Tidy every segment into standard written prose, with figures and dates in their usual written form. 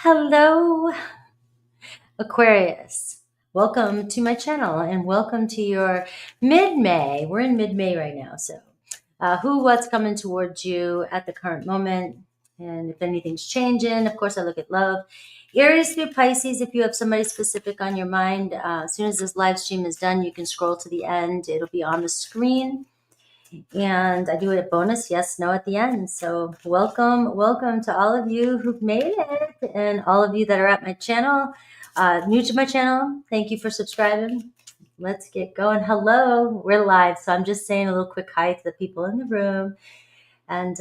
Hello, Aquarius. Welcome to my channel and welcome to your mid-May. We're in mid-May right now, so what's coming towards you at the current moment, and if anything's changing. Of course, I look at love. Aries through Pisces, if you have somebody specific on your mind, as soon as this live stream is done, you can scroll to the end. It'll be on the screen. And I do it at bonus, yes, no at the end. So welcome to all of you who've made it and all of you that are at my channel, new to my channel. Thank you for subscribing. Let's get going. Hello, we're live. So I'm just saying a little quick hi to the people in the room. And,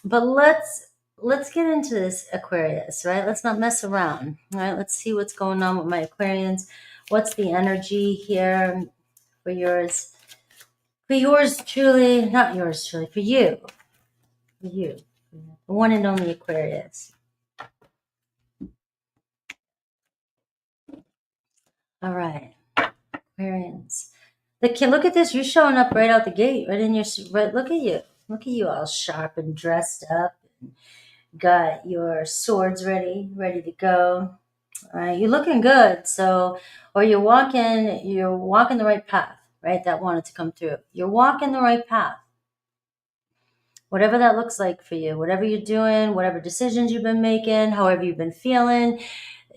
but let's get into this, Aquarius, right? Let's not mess around, right? Let's see what's going on with my Aquarians. What's the energy here for yours? For yours truly, not yours truly, for you, the one and only Aquarius. All right, Aquarians. Look at this. You're showing up right out the gate, right in your, right. Look at you all sharp and dressed up. And got your swords ready to go. All right, you're looking good. So, or you're walking the right path, right? That wanted to come through. You're walking the right path. Whatever that looks like for you, whatever you're doing, whatever decisions you've been making, however you've been feeling,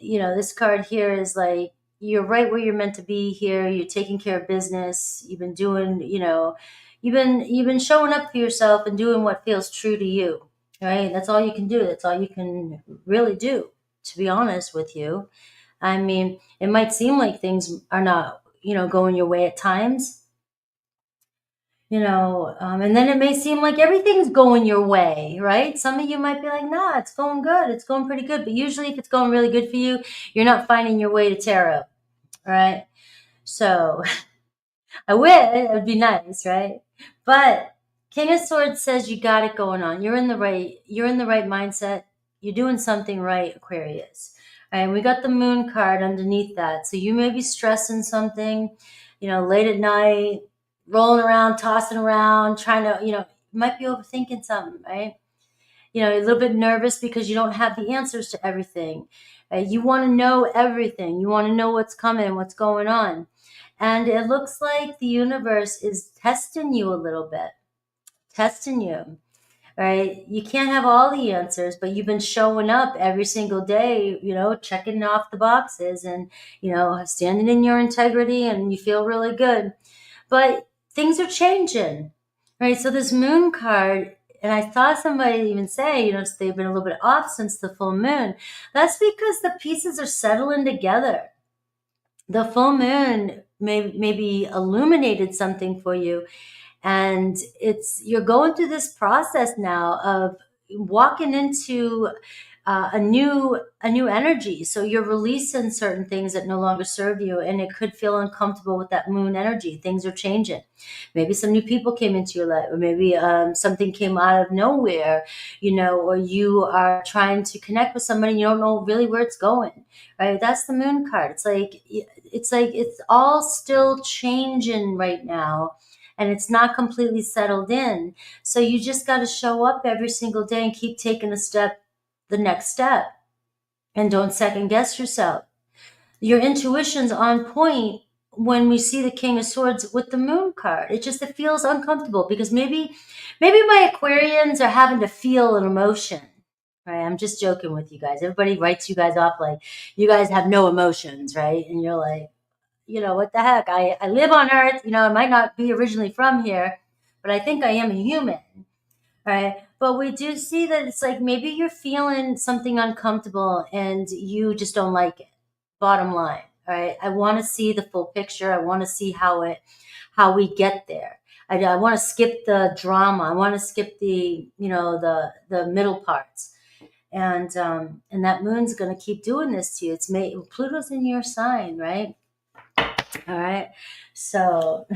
this card here is like, you're right where you're meant to be here. You're taking care of business. You've been doing, you've been showing up for yourself and doing what feels true to you, right? That's all you can do. That's all you can really do, to be honest with you. I mean, it might seem like things are not, going your way at times, and then it may seem like everything's going your way, right? Some of you might be like, nah, it's going good. It's going pretty good. But usually if it's going really good for you, you're not finding your way to tarot, right? So I wish it would be nice, right? But King of Swords says you got it going on. You're in the right mindset. You're doing something right, Aquarius. All right, we got the moon card underneath that. So you may be stressing something, late at night, rolling around, tossing around, trying to, you might be overthinking something, right? A little bit nervous because you don't have the answers to everything. You want to know everything. You want to know what's coming, what's going on. And it looks like the universe is testing you a little bit, testing you, right? You can't have all the answers, but you've been showing up every single day, checking off the boxes and, standing in your integrity, and you feel really good. But things are changing, right? So this moon card, and I saw somebody even say, they've been a little bit off since the full moon. That's because the pieces are settling together. The full moon maybe illuminated something for you, and you're going through this process now of walking into a new energy. So you're releasing certain things that no longer serve you, and it could feel uncomfortable with that moon energy. Things are changing. Maybe some new people came into your life, or maybe something came out of nowhere, or you are trying to connect with somebody and you don't know really where it's going, right? That's the moon card. It's like it's all still changing right now, and it's not completely settled in. So you just got to show up every single day and keep taking the next step, and don't second guess yourself. Your intuition's on point when we see the King of Swords with the moon card. It feels uncomfortable because maybe my Aquarians are having to feel an emotion. Right? I'm just joking with you guys. Everybody writes you guys off like you guys have no emotions, right? And you're like, what the heck? I live on Earth. I might not be originally from here, but I think I am a human, right? But we do see that it's like maybe you're feeling something uncomfortable and you just don't like it. Bottom line, all right? I want to see the full picture. I want to see how we get there. I want to skip the drama. I want to skip the the middle parts. And that moon's going to keep doing this to you. Pluto's in your sign, right? All right. So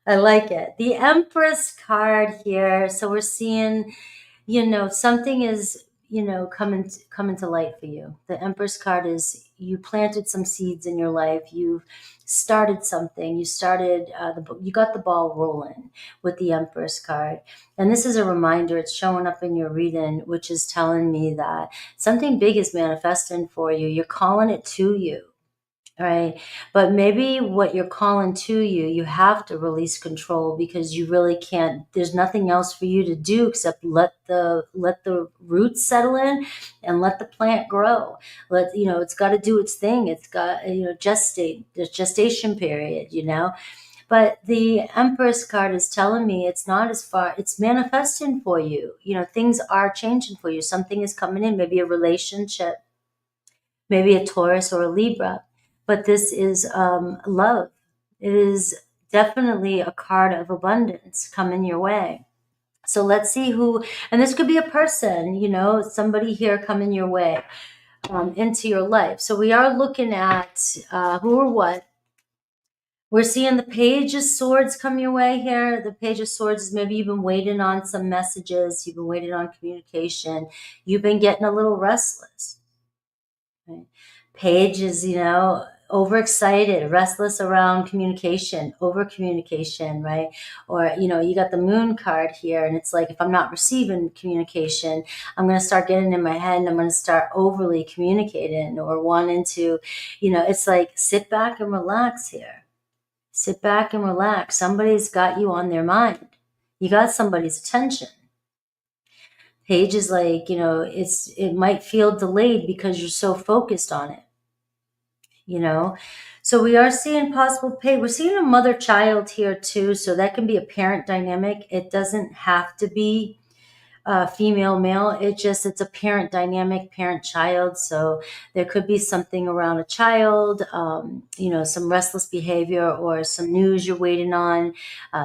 I like it. The Empress card here. So we're seeing, something is come into light for you. The Empress card is you planted some seeds in your life. You've started something. You got the ball rolling with the Empress card. And this is a reminder. It's showing up in your reading, which is telling me that something big is manifesting for you. You're calling it to you. Right. But maybe what you're calling to you, you have to release control because you really can't, there's nothing else for you to do except let the roots settle in and let the plant grow. It's got to do its thing. It's got, the gestation period. But the Empress card is telling me it's not as far, it's manifesting for you. Things are changing for you. Something is coming in, maybe a relationship, maybe a Taurus or a Libra, but this is love. It is definitely a card of abundance coming your way. So let's see who, and this could be a person, somebody here coming your way into your life. So we are looking at who or what. We're seeing the Page of Swords come your way here. The Page of Swords is maybe you've been waiting on some messages. You've been waiting on communication. You've been getting a little restless. Right? Page is, overexcited, restless around communication, over communication, right? Or, you got the Moon card here, and it's like, if I'm not receiving communication, I'm going to start getting in my head and I'm going to start overly communicating or wanting to, it's like, sit back and relax here. Sit back and relax. Somebody's got you on their mind. You got somebody's attention. Page is like, it might feel delayed because you're so focused on it. So we are seeing possible pay. We're seeing a mother-child here too. So that can be a parent dynamic. It doesn't have to be female, male. It's a parent dynamic, parent-child. So there could be something around a child, some restless behavior or some news you're waiting on.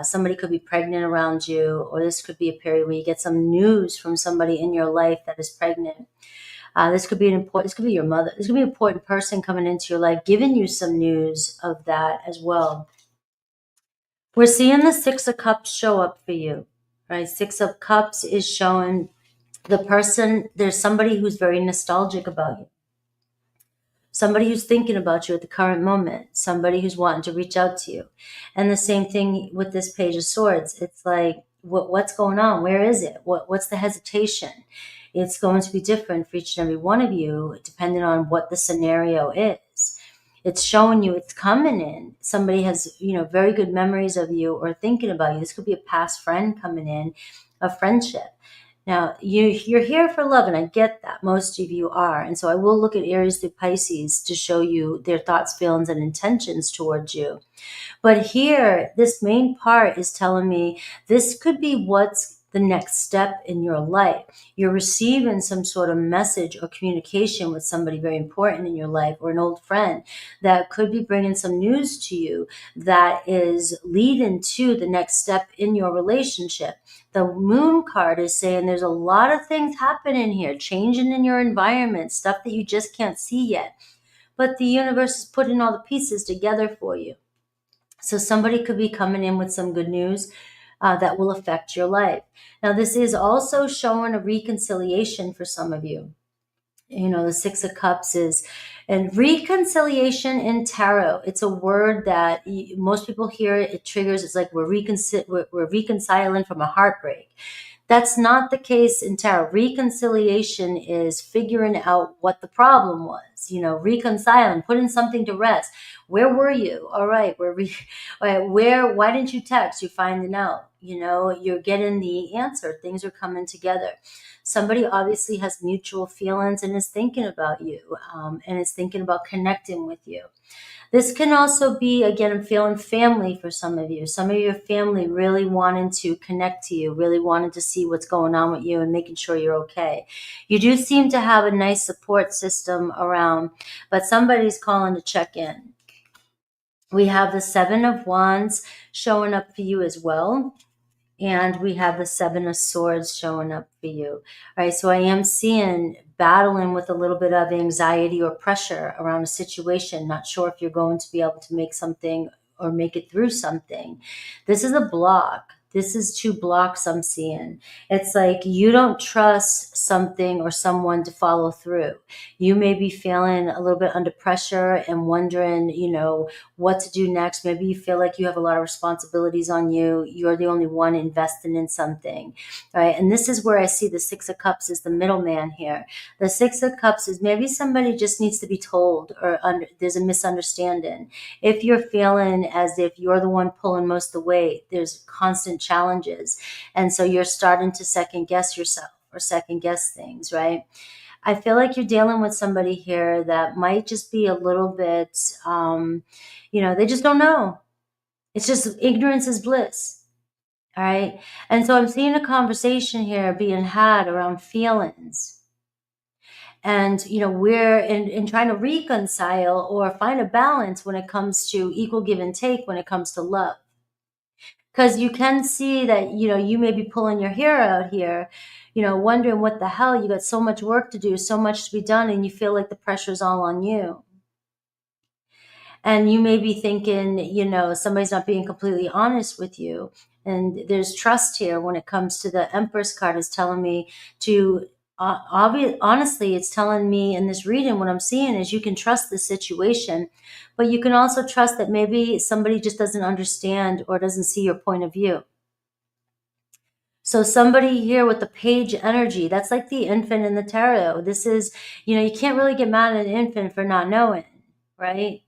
Somebody could be pregnant around you, or this could be a period where you get some news from somebody in your life that is pregnant. This could be this could be your mother. This could be an important person coming into your life, giving you some news of that as well. We're seeing the Six of Cups show up for you, right? Six of Cups is showing the person, there's somebody who's very nostalgic about you. Somebody who's thinking about you at the current moment. Somebody who's wanting to reach out to you. And the same thing with this Page of Swords. It's like, what's going on? Where is it? What's the hesitation? It's going to be different for each and every one of you, depending on what the scenario is. It's showing you it's coming in. Somebody has, very good memories of you or thinking about you. This could be a past friend coming in, a friendship. Now, you're here for love, and I get that. Most of you are. And so I will look at Aries through Pisces to show you their thoughts, feelings, and intentions towards you. But here, this main part is telling me this could be what's the next step in your life. You're receiving some sort of message or communication with somebody very important in your life, or an old friend that could be bringing some news to you that is leading to the next step in your relationship. The Moon card is saying there's a lot of things happening here, changing in your environment, stuff that you just can't see yet. But the universe is putting all the pieces together for you. So somebody could be coming in with some good news that will affect your life. Now, this is also showing a reconciliation for some of you. The Six of Cups is, and reconciliation in tarot. It's a word that most people hear. It triggers. It's like we're reconciling from a heartbreak. That's not the case in tarot. Reconciliation is figuring out what the problem was, reconciling, putting something to rest. Where were you? All right. Why didn't you text? You're finding out, you're getting the answer. Things are coming together. Somebody obviously has mutual feelings and is thinking about you, and is thinking about connecting with you. This can also be, again, feeling family for some of you. Some of your family really wanting to connect to you, really wanting to see what's going on with you and making sure you're okay. You do seem to have a nice support system around, but somebody's calling to check in. We have the Seven of Wands showing up for you as well. And we have the Seven of Swords showing up for you. All right, so I am seeing battling with a little bit of anxiety or pressure around a situation. Not sure if you're going to be able to make something or make it through something. This is a block. This is 2 blocks I'm seeing. It's like you don't trust something or someone to follow through. You may be feeling a little bit under pressure and wondering, what to do next. Maybe you feel like you have a lot of responsibilities on you. You're the only one investing in something, right? And this is where I see the 6 of Cups is the middleman here. The 6 of Cups is maybe somebody just needs to be told, or there's a misunderstanding. If you're feeling as if you're the one pulling most of the weight, there's constant challenges. And so you're starting to second guess yourself or second guess things, right? I feel like you're dealing with somebody here that might just be a little bit, they just don't know. It's just ignorance is bliss. All right. And so I'm seeing a conversation here being had around feelings. And, we're in trying to reconcile or find a balance when it comes to equal give and take when it comes to love. Because you can see that, you may be pulling your hair out here, wondering what the hell, you got so much work to do, so much to be done, and you feel like the pressure's all on you. And you may be thinking, somebody's not being completely honest with you. And there's trust here when it comes to the Empress card is telling me to, honestly, it's telling me in this reading, what I'm seeing is you can trust the situation, but you can also trust that maybe somebody just doesn't understand or doesn't see your point of view. So somebody here with the page energy, that's like the infant in the tarot. This is, you can't really get mad at an infant for not knowing, right?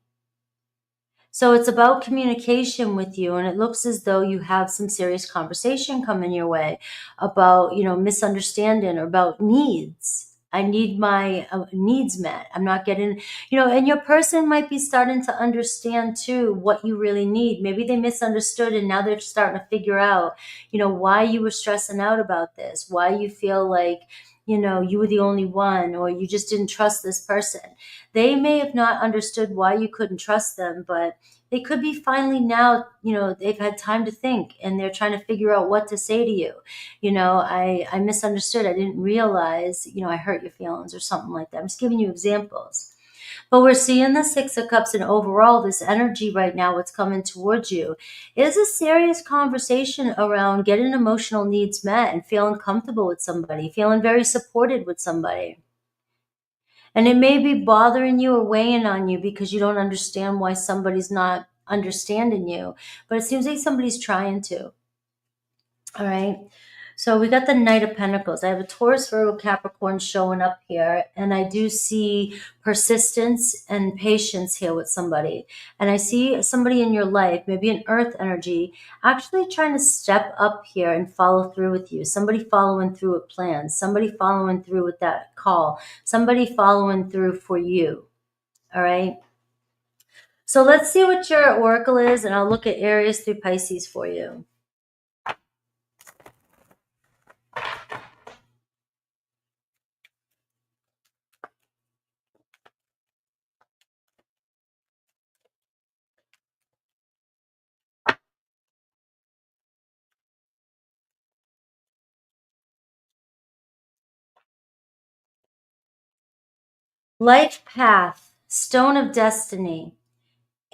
So it's about communication with you, and it looks as though you have some serious conversation coming your way about, misunderstanding or about needs. I need my needs met. I'm not getting, and your person might be starting to understand too what you really need. Maybe they misunderstood and now they're starting to figure out, why you were stressing out about this, why you feel like, you were the only one, or you just didn't trust this person. They may have not understood why you couldn't trust them, but they could be finally now, they've had time to think and they're trying to figure out what to say to you. I misunderstood. I didn't realize, I hurt your feelings or something like that. I'm just giving you examples. But we're seeing the 6 of Cups, and overall this energy right now, what's coming towards you is a serious conversation around getting emotional needs met and feeling comfortable with somebody, feeling very supported with somebody. And it may be bothering you or weighing on you because you don't understand why somebody's not understanding you. But it seems like somebody's trying to. All right. So we got the Knight of Pentacles. I have a Taurus, Virgo, Capricorn showing up here. And I do see persistence and patience here with somebody. And I see somebody in your life, maybe an earth energy, actually trying to step up here and follow through with you. Somebody following through with plans. Somebody following through with that call. Somebody following through for you. All right. So let's see what your oracle is. And I'll look at Aries through Pisces for you. Life path, stone of destiny,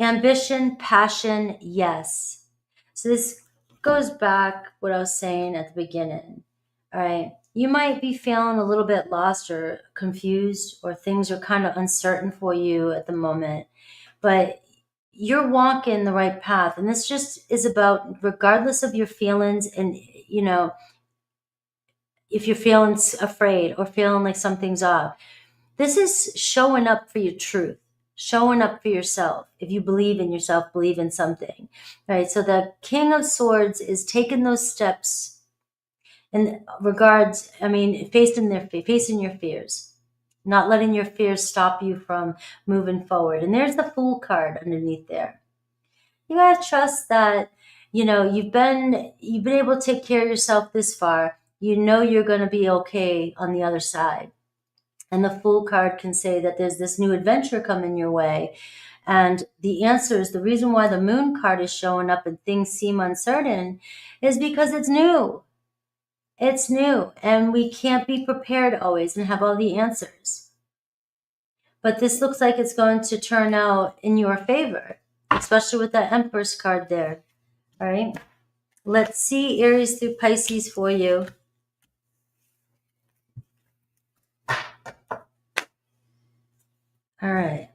ambition, passion, yes. So this goes back what I was saying at the beginning. All right. You might be feeling a little bit lost or confused, or things are kind of uncertain for you at the moment, but you're walking the right path. And this just is about, regardless of your feelings, and, if you're feeling afraid or feeling like something's off, this is showing up for your truth, showing up for yourself. If you believe in yourself, believe in something, right? So the King of Swords is taking those steps in regards, facing your fears, not letting your fears stop you from moving forward. And there's the Fool card underneath there. You gotta trust that, you've been able to take care of yourself this far. You're going to be okay on the other side. And the Fool card can say that there's this new adventure coming your way. And the answer is, the reason why the Moon card is showing up and things seem uncertain is because it's new. It's new. And we can't be prepared always and have all the answers. But this looks like it's going to turn out in your favor, especially with that Empress card there. All right. Let's see Aries through Pisces for you. All right.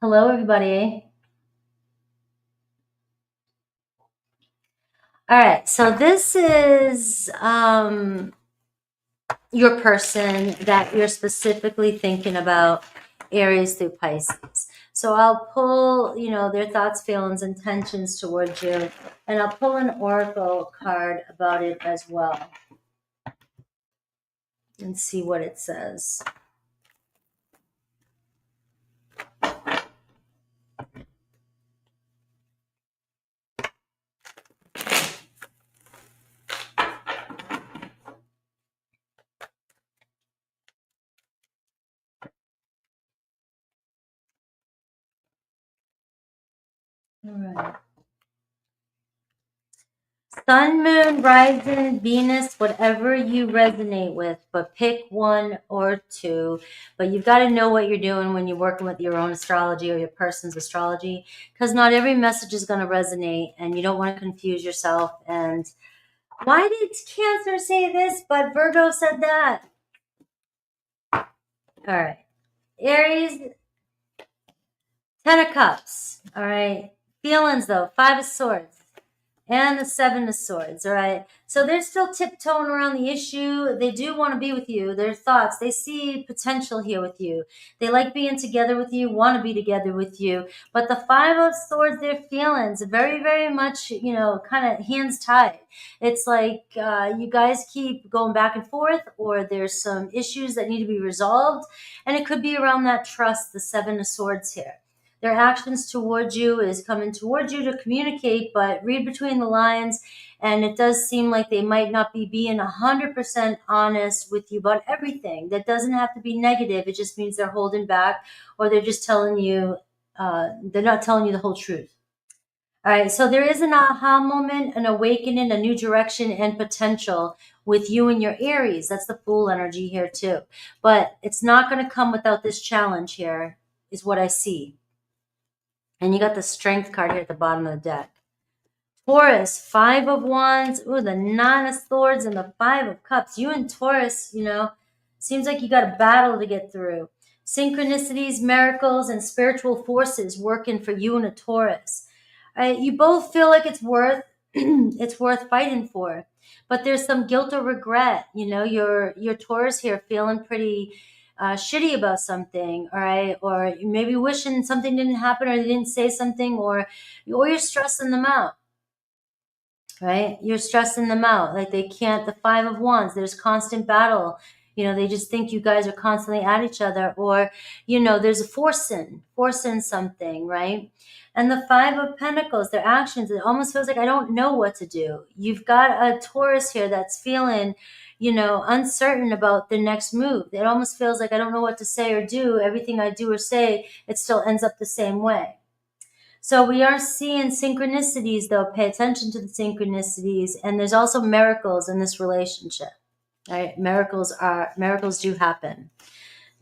Hello, everybody. All right. So this is your person that you're specifically thinking about, Aries through Pisces. So I'll pull, their thoughts, feelings, intentions towards you, and I'll pull an oracle card about it as well and see what it says. All right. Sun, moon, rising, Venus, whatever you resonate with, but pick one or two. But you've got to know what you're doing when you're working with your own astrology or your person's astrology, because not every message is going to resonate, and you don't want to confuse yourself. And why did Cancer say this, but Virgo said that? All right. Aries, 10 of Cups. All right. Feelings, though, 5 of Swords. And the 7 of Swords, all right? So they're still tiptoeing around the issue. They do want to be with you. Their thoughts, they see potential here with you. They like being together with you, want to be together with you. But the 5 of Swords, their feelings, very, very much, kind of hands tied. It's like you guys keep going back and forth, or there's some issues that need to be resolved. And it could be around that trust, the 7 of Swords here. Their actions towards you is coming towards you to communicate, but read between the lines. And it does seem like they might not be being 100% honest with you about everything. That doesn't have to be negative. It just means they're holding back, or they're just telling you, they're not telling you the whole truth. All right. So there is an aha moment, an awakening, a new direction and potential with you and your Aries. That's the Fool energy here too. But it's not going to come without this challenge here, is what I see. And you got the Strength card here at the bottom of the deck. Taurus, 5 of Wands. Ooh, the 9 of Swords and the 5 of Cups. You and Taurus, seems like you got a battle to get through. Synchronicities, miracles, and spiritual forces working for you and a Taurus. You both feel like it's worth fighting for. But there's some guilt or regret. Your Taurus here feeling pretty shitty about something, all right? Or maybe wishing something didn't happen, or they didn't say something, or you're stressing them out, right? You're stressing them out. Like they can't, the 5 of Wands, there's constant battle. They just think you guys are constantly at each other, or, there's a forcing something, right? And the 5 of Pentacles, their actions, it almost feels like I don't know what to do. You've got a Taurus here that's feeling, uncertain about the next move. It almost feels like I don't know what to say or do. Everything I do or say, it still ends up the same way. So we are seeing synchronicities, though. Pay attention to the synchronicities. And there's also miracles in this relationship. All right? Miracles do happen.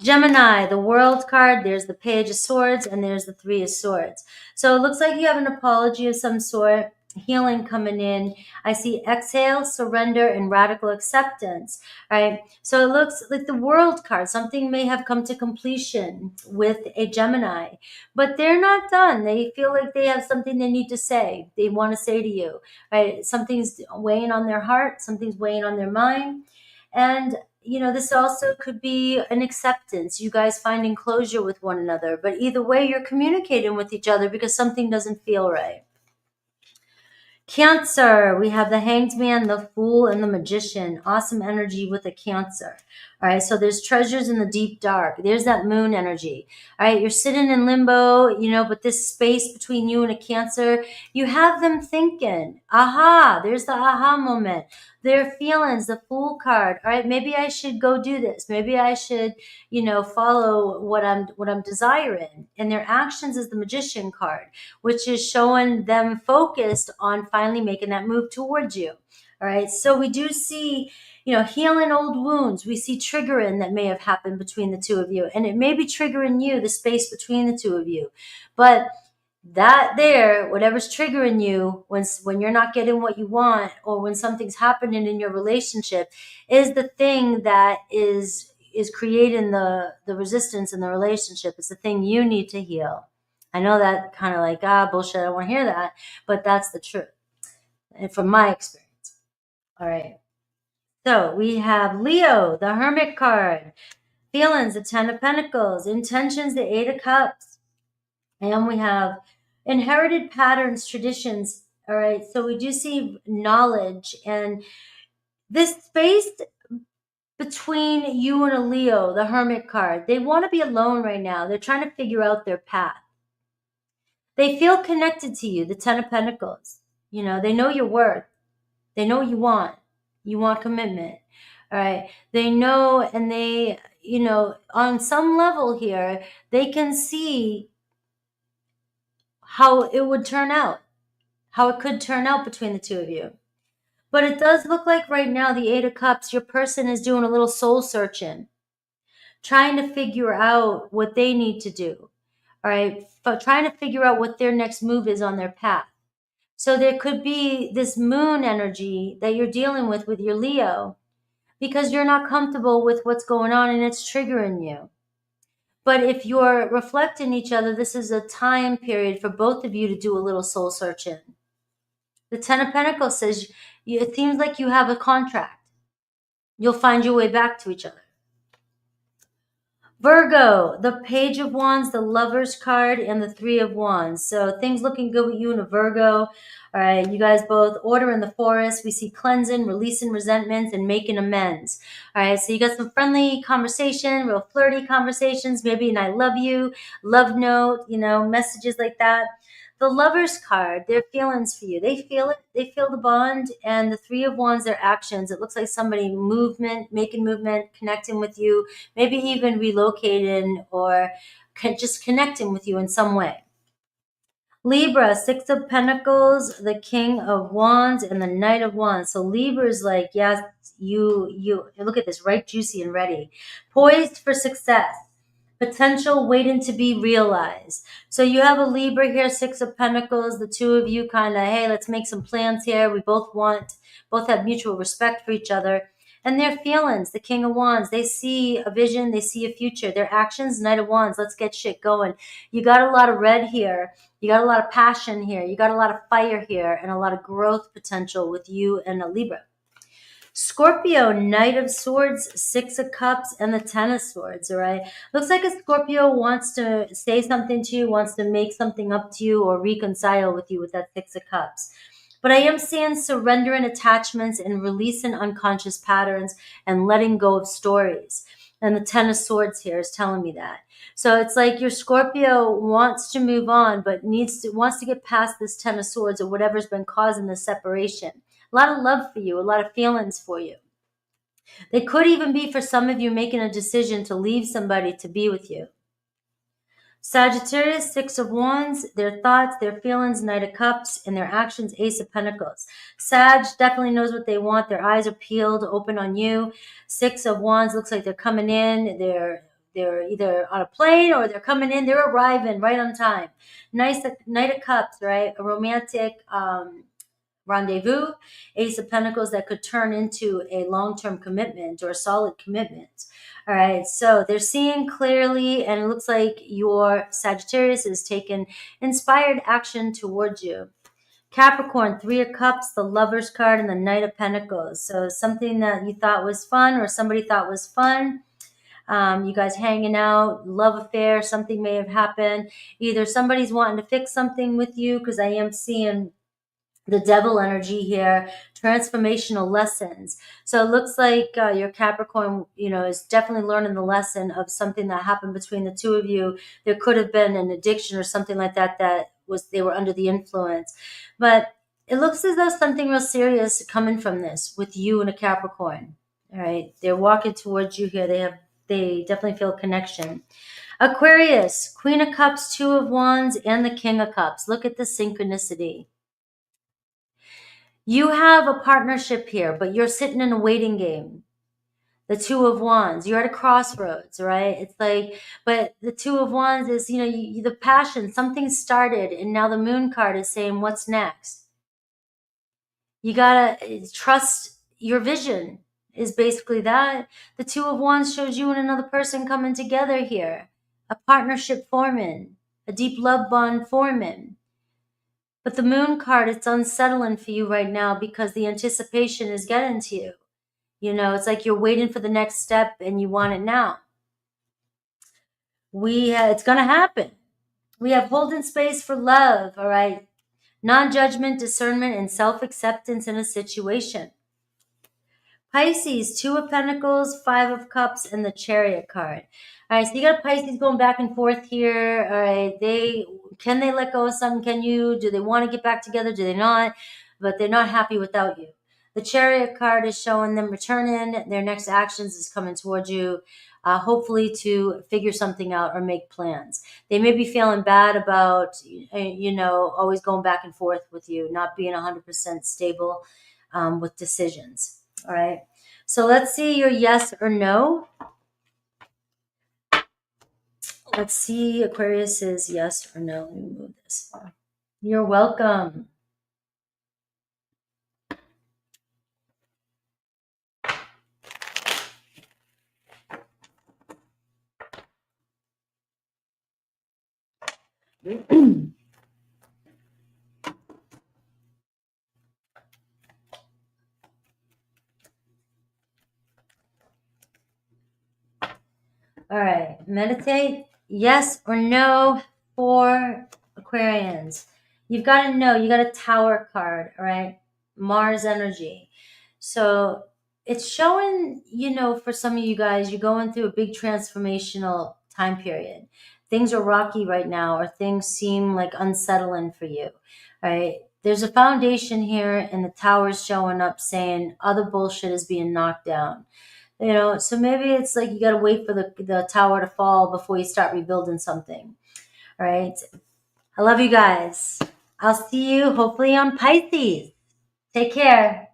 Gemini, the World card, there's the Page of Swords, and there's the 3 of Swords. So it looks like you have an apology of some sort, healing coming in. I see exhale, surrender, and radical acceptance, right? So it looks like the World card, something may have come to completion with a Gemini, but they're not done. They feel like they have something they need to say, they want to say to you, right? Something's weighing on their heart, something's weighing on their mind. And this also could be an acceptance, you guys finding closure with one another. But either way, you're communicating with each other because something doesn't feel right. Cancer, we have the Hanged Man, the Fool, and the Magician. Awesome energy with a Cancer. All right, so there's treasures in the deep dark. There's that Moon energy. All right, you're sitting in limbo, but this space between you and a Cancer, you have them thinking, aha, there's the aha moment. Their feelings, the Fool card. All right, maybe I should go do this. Maybe I should, follow what I'm desiring. And their actions is the Magician card, which is showing them focused on finally making that move towards you. All right. So we do see, healing old wounds. We see triggering that may have happened between the two of you. And it may be triggering you, the space between the two of you. But That there, whatever's triggering you when you're not getting what you want, or when something's happening in your relationship, is the thing that is creating the resistance in the relationship. It's the thing you need to heal. I know that kind of like, bullshit, I don't want to hear that, but that's the truth, and from my experience. All right. So we have Leo, the Hermit card, feelings, the Ten of Pentacles, intentions, the Eight of Cups, and we have inherited patterns, traditions. All right. So we do see knowledge, and this space between you and a Leo, the Hermit card, they want to be alone right now. They're trying to figure out their path. They feel connected to you, the Ten of Pentacles. You know, they know your worth. They know what you want. You want commitment. All right. They know, and they, you know, on some level here, they can see how it would turn out, how it could turn out between the two of you. But it does look like right now, the Eight of Cups, your person is doing a little soul searching, trying to figure out what they need to do. All right. Trying to figure out what their next move is on their path. So there could be this moon energy that you're dealing with your Leo, because you're not comfortable with what's going on and it's triggering you. But if you're reflecting each other, this is a time period for both of you to do a little soul searching. The Ten of Pentacles says it seems like you have a contract. You'll find your way back to each other. Virgo, the Page of Wands, the Lover's card, and the Three of Wands. So things looking good with you and a Virgo. All right, you guys both, order in the forest. We see cleansing, releasing resentments, and making amends. All right, so you got some friendly conversation, real flirty conversations, maybe an I love you, love note, you know, messages like that. The Lover's card, their feelings for you. They feel it. They feel the bond. And the Three of Wands, their actions. It looks like somebody making movement, connecting with you, maybe even relocating or just connecting with you in some way. Libra, Six of Pentacles, the King of Wands, and the Knight of Wands. So Libra's like, yes, you look at this, right, juicy and ready. Poised for success. Potential waiting to be realized. So you have a Libra here, Six of Pentacles, the two of you kind of, hey, let's make some plans here. We both have mutual respect for each other. And their feelings, the King of Wands, they see a vision, they see a future. Their actions, Knight of Wands, let's get shit going. You got a lot of red here. You got a lot of passion here. You got a lot of fire here and a lot of growth potential with you and a Libra. Scorpio, Knight of Swords, Six of Cups, and the Ten of Swords, all right? Looks like a Scorpio wants to say something to you, wants to make something up to you or reconcile with you with that Six of Cups. But I am seeing surrendering attachments and releasing unconscious patterns and letting go of stories. And the Ten of Swords here is telling me that. So it's like your Scorpio wants to move on, but wants to get past this Ten of Swords or whatever's been causing the separation. A lot of love for you, a lot of feelings for you. They could even be for some of you making a decision to leave somebody to be with you. Sagittarius, Six of Wands, their thoughts, their feelings, Knight of Cups, and their actions, Ace of Pentacles. Sag definitely knows what they want. Their eyes are peeled, open on you. Six of Wands looks like they're coming in. They're either on a plane or they're coming in. They're arriving right on time. Nice Knight of Cups, right? A romantic rendezvous. Ace of Pentacles that could turn into a long-term commitment or a solid commitment. All right, so they're seeing clearly, and it looks like your Sagittarius is taking inspired action towards you. Capricorn, Three of Cups, the Lover's card, and the Knight of Pentacles. So something that you thought was fun or somebody thought was fun. You guys hanging out, love affair, something may have happened. Either somebody's wanting to fix something with you, because I am seeing the devil energy here, transformational lessons. So it looks like your Capricorn, is definitely learning the lesson of something that happened between the two of you. There could have been an addiction or something like that they were under the influence. But it looks as though something real serious coming from this with you and a Capricorn. All right, they're walking towards you here. They definitely feel a connection. Aquarius, Queen of Cups, Two of Wands, and the King of Cups. Look at the synchronicity. You have a partnership here, but you're sitting in a waiting game. The Two of Wands. You're at a crossroads, right? It's like, but the Two of Wands is, the passion. Something started, and now the Moon card is saying, what's next? You gotta trust your vision, is basically that. The Two of Wands shows you and another person coming together here. A partnership forming. A deep love bond forming. But the Moon card, it's unsettling for you right now because the anticipation is getting to you. It's like you're waiting for the next step and you want it now. It's going to happen. We have holding space for love, all right? Non-judgment, discernment, and self-acceptance in a situation. Pisces, Two of Pentacles, Five of Cups, and the Chariot card. All right, so you got Pisces going back and forth here. All right, can they let go of something? Do they want to get back together? Do they not? But they're not happy without you. The Chariot card is showing them returning. Their next actions is coming towards you, hopefully to figure something out or make plans. They may be feeling bad about, always going back and forth with you, not being 100% stable with decisions. All right. So let's see your yes or no. Let's see Aquarius is yes or no. Let me move this. You're welcome. All right, meditate, yes or no for Aquarians. You've got to know, you got a Tower card, all right? Mars energy. So it's showing, for some of you guys, you're going through a big transformational time period. Things are rocky right now, or things seem like unsettling for you, right? There's a foundation here, and the Tower's showing up saying other bullshit is being knocked down. So maybe it's like you got to wait for the tower to fall before you start rebuilding something. All right. I love you guys. I'll see you hopefully on Pisces. Take care.